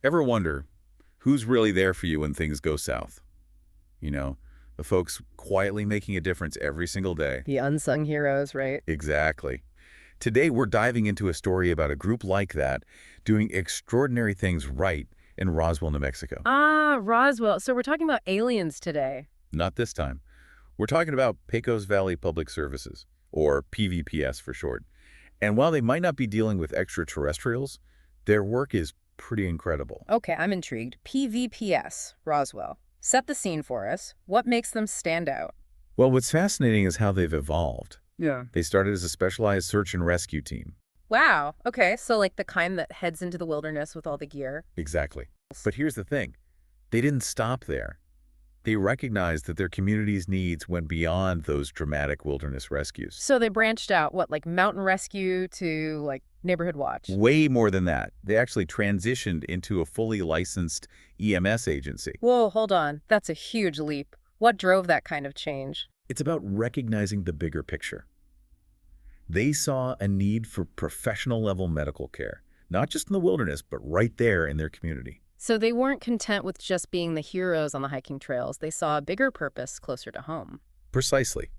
Ever wonder who's really there for you when things go south? You know, the folks quietly making a difference every single day. The unsung heroes, right? Exactly. Today, we're diving into a story about a group like that doing extraordinary things right in Roswell, New Mexico. Ah, Roswell. So we're talking about aliens today. Not this time. We're talking about Pecos Valley Public Services, or PVPS for short. And while they might not be dealing with extraterrestrials, their work is pretty incredible. Okay, I'm intrigued. PVPS, Roswell. Set the scene for us. What makes them stand out? Well, what's fascinating is how they've evolved. Yeah. They started as a specialized search and rescue team. Wow. Okay, so like the kind that heads into the wilderness with all the gear. Exactly. But here's the thing. They didn't stop there. They recognized that their community's needs went beyond those dramatic wilderness rescues. So they branched out, what, like mountain rescue to like neighborhood watch? Way more than that. They actually transitioned into a fully licensed EMS agency. Whoa, hold on. That's a huge leap. What drove that kind of change? It's about recognizing the bigger picture. They saw a need for professional-level medical care, not just in the wilderness, but right there in their community. So they weren't content with just being the heroes on the hiking trails. They saw a bigger purpose closer to home. Precisely.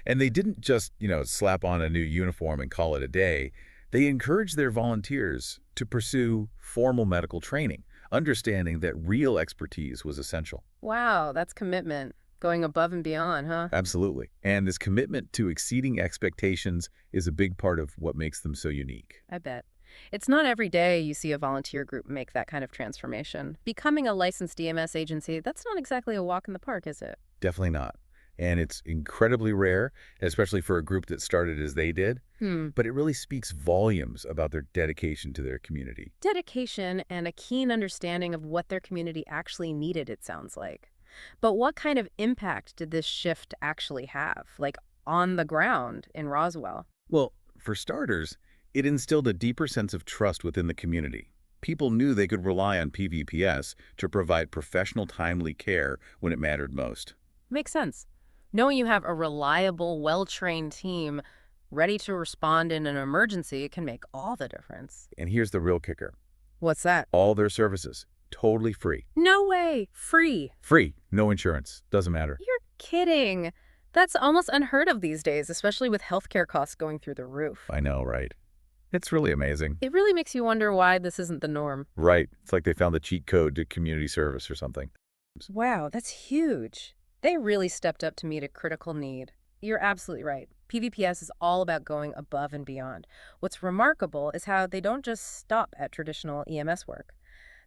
And they didn't just, slap on a new uniform and call it a day. They encouraged their volunteers to pursue formal medical training, understanding that real expertise was essential. Wow, that's commitment. Going above and beyond, huh? Absolutely. And this commitment to exceeding expectations is a big part of what makes them so unique. I bet. It's not every day you see a volunteer group make that kind of transformation. Becoming a licensed EMS agency, that's not exactly a walk in the park, is it? Definitely not. And it's incredibly rare, especially for a group that started as they did. But it really speaks volumes about their dedication to their community. Dedication and a keen understanding of what their community actually needed, it sounds like. But what kind of impact did this shift actually have, like on the ground in Roswell? Well, for starters, it instilled a deeper sense of trust within the community. People knew they could rely on PVPS to provide professional, timely care when it mattered most. Makes sense. Knowing you have a reliable, well-trained team ready to respond in an emergency can make all the difference. And here's the real kicker. What's that? All their services, totally free. No way! Free! Free. No insurance. Doesn't matter. You're kidding. That's almost unheard of these days, especially with healthcare costs going through the roof. I know, right? It's really amazing. It really makes you wonder why this isn't the norm. Right. It's like they found the cheat code to community service or something. Wow, that's huge. They really stepped up to meet a critical need. You're absolutely right. PVPS is all about going above and beyond. What's remarkable is how they don't just stop at traditional EMS work.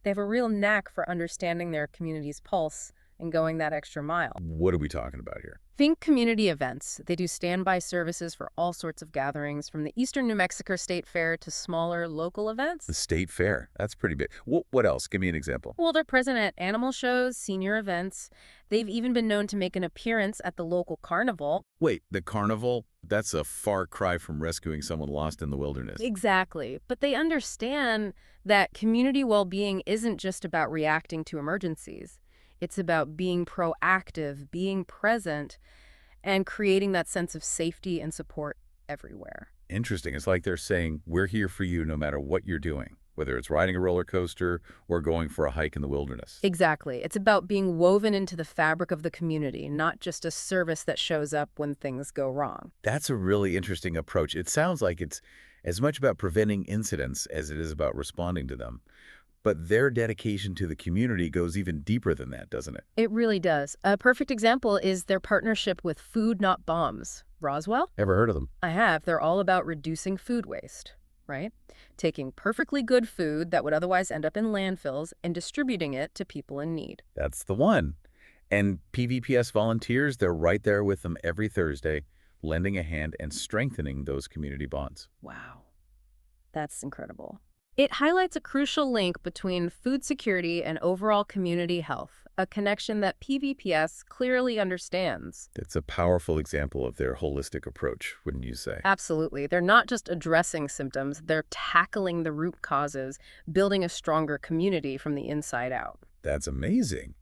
They have a real knack for understanding their community's pulse and going that extra mile. What are we talking about here? Think community events. They do standby services for all sorts of gatherings, from the Eastern New Mexico State Fair to smaller local events. The state fair. That's pretty big. What else? Give me an example. Well, they're present at animal shows, senior events. They've even been known to make an appearance at the local carnival. Wait, the carnival? That's a far cry from rescuing someone lost in the wilderness. Exactly. But they understand that community well-being isn't just about reacting to emergencies. It's about being proactive, being present, and creating that sense of safety and support everywhere. Interesting. It's like they're saying, we're here for you no matter what you're doing, whether it's riding a roller coaster or going for a hike in the wilderness. Exactly. It's about being woven into the fabric of the community, not just a service that shows up when things go wrong. That's a really interesting approach. It sounds like it's as much about preventing incidents as it is about responding to them. But their dedication to the community goes even deeper than that, doesn't it? It really does. A perfect example is their partnership with Food Not Bombs. Roswell? Ever heard of them? I have. They're all about reducing food waste, right? Taking perfectly good food that would otherwise end up in landfills and distributing it to people in need. That's the one. And PVPS volunteers, they're right there with them every Thursday, lending a hand and strengthening those community bonds. Wow. That's incredible. It highlights a crucial link between food security and overall community health, a connection that PVPS clearly understands. It's a powerful example of their holistic approach, wouldn't you say? Absolutely. They're not just addressing symptoms, they're tackling the root causes, building a stronger community from the inside out. That's amazing.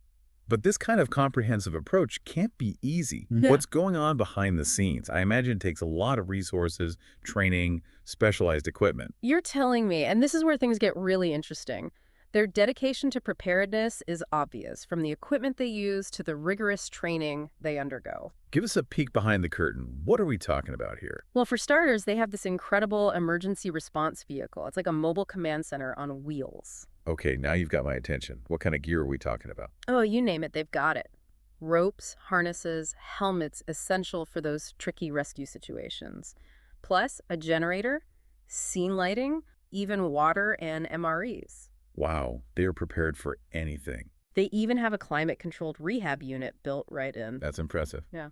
But this kind of comprehensive approach can't be easy. Yeah. What's going on behind the scenes? I imagine it takes a lot of resources, training, specialized equipment. You're telling me, and this is where things get really interesting. Their dedication to preparedness is obvious, from the equipment they use to the rigorous training they undergo. Give us a peek behind the curtain. What are we talking about here? Well, for starters, they have this incredible emergency response vehicle. It's like a mobile command center on wheels. Okay, now you've got my attention. What kind of gear are we talking about? Oh, you name it, they've got it. Ropes, harnesses, helmets essential for those tricky rescue situations. Plus, a generator, scene lighting, even water and MREs. Wow, they are prepared for anything. They even have a climate-controlled rehab unit built right in. That's impressive. Yeah.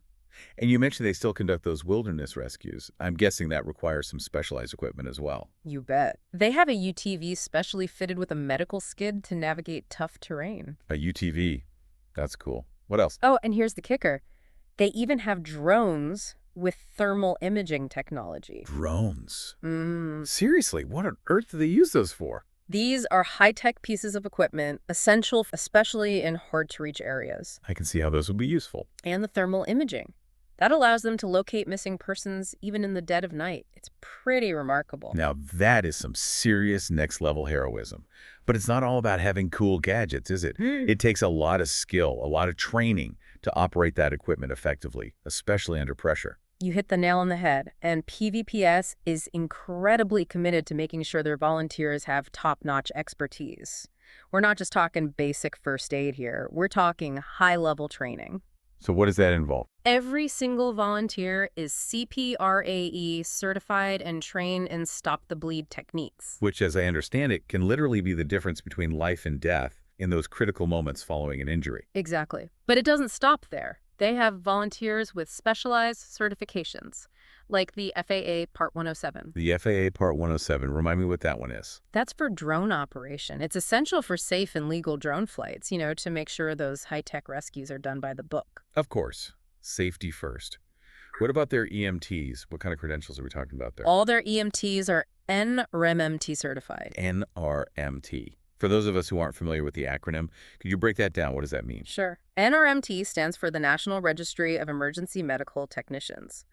And you mentioned they still conduct those wilderness rescues. I'm guessing that requires some specialized equipment as well. You bet. They have a UTV specially fitted with a medical skid to navigate tough terrain. A UTV. That's cool. What else? Oh, and here's the kicker. They even have drones with thermal imaging technology. Drones. Mm. Seriously, what on earth do they use those for? These are high-tech pieces of equipment, essential especially in hard-to-reach areas. I can see how those would be useful. And the thermal imaging. That allows them to locate missing persons even in the dead of night. It's pretty remarkable. Now that is some serious next-level heroism. But it's not all about having cool gadgets, is it? It takes a lot of skill, a lot of training to operate that equipment effectively, especially under pressure. You hit the nail on the head, and PVPS is incredibly committed to making sure their volunteers have top-notch expertise. We're not just talking basic first aid here. We're talking high-level training. So what does that involve? Every single volunteer is CPRAE certified and trained in stop-the-bleed techniques. Which, as I understand it, can literally be the difference between life and death in those critical moments following an injury. Exactly. But it doesn't stop there. They have volunteers with specialized certifications, like the FAA Part 107. The FAA Part 107, remind me what that one is. That's for drone operation. It's essential for safe and legal drone flights, to make sure those high-tech rescues are done by the book. Of course. Safety first. What about their EMTs? What kind of credentials are we talking about there? All their EMTs are NREMT certified. NRMT. For those of us who aren't familiar with the acronym, could you break that down? What does that mean? Sure. NRMT stands for the National Registry of Emergency Medical Technicians.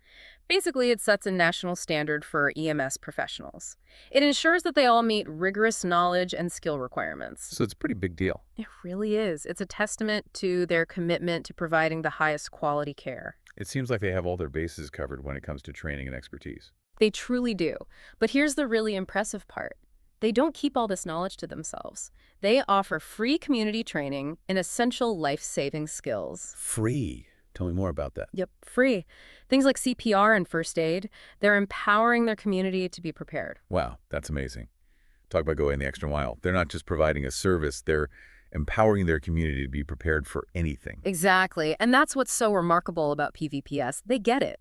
Basically, it sets a national standard for EMS professionals. It ensures that they all meet rigorous knowledge and skill requirements. So it's a pretty big deal. It really is. It's a testament to their commitment to providing the highest quality care. It seems like they have all their bases covered when it comes to training and expertise. They truly do. But here's the really impressive part. They don't keep all this knowledge to themselves. They offer free community training in essential life-saving skills. Free. Tell me more about that. Yep, free. Things like CPR and first aid. They're empowering their community to be prepared. Wow, that's amazing. Talk about going the extra mile. They're not just providing a service, they're empowering their community to be prepared for anything. Exactly. And that's what's so remarkable about PVPS. They get it.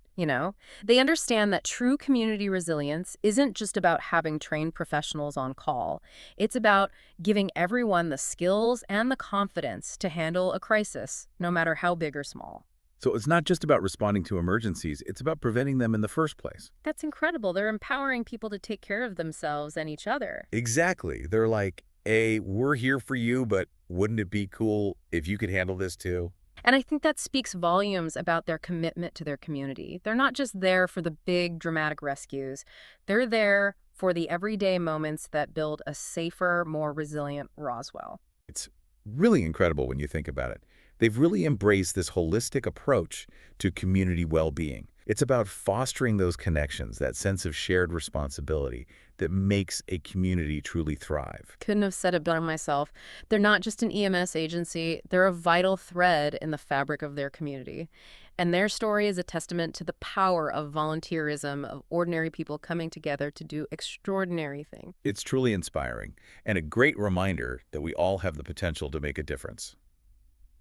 They understand that true community resilience isn't just about having trained professionals on call. It's about giving everyone the skills and the confidence to handle a crisis, no matter how big or small. So it's not just about responding to emergencies, it's about preventing them in the first place. That's incredible. They're empowering people to take care of themselves and each other. Exactly. They're like, hey, we're here for you, but wouldn't it be cool if you could handle this too? And I think that speaks volumes about their commitment to their community. They're not just there for the big, dramatic rescues. They're there for the everyday moments that build a safer, more resilient Roswell. It's really incredible when you think about it. They've really embraced this holistic approach to community well-being. It's about fostering those connections, that sense of shared responsibility that makes a community truly thrive. Couldn't have said it better myself. They're not just an EMS agency. They're a vital thread in the fabric of their community. And their story is a testament to the power of volunteerism, of ordinary people coming together to do extraordinary things. It's truly inspiring and a great reminder that we all have the potential to make a difference.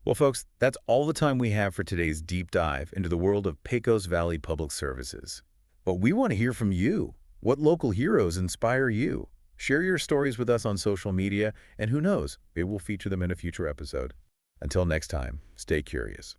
Well, folks, that's all the time we have for today's deep dive into the world of Pecos Valley Public Services. But we want to hear from you. What local heroes inspire you? Share your stories with us on social media, and who knows, maybe we'll feature them in a future episode. Until next time, stay curious.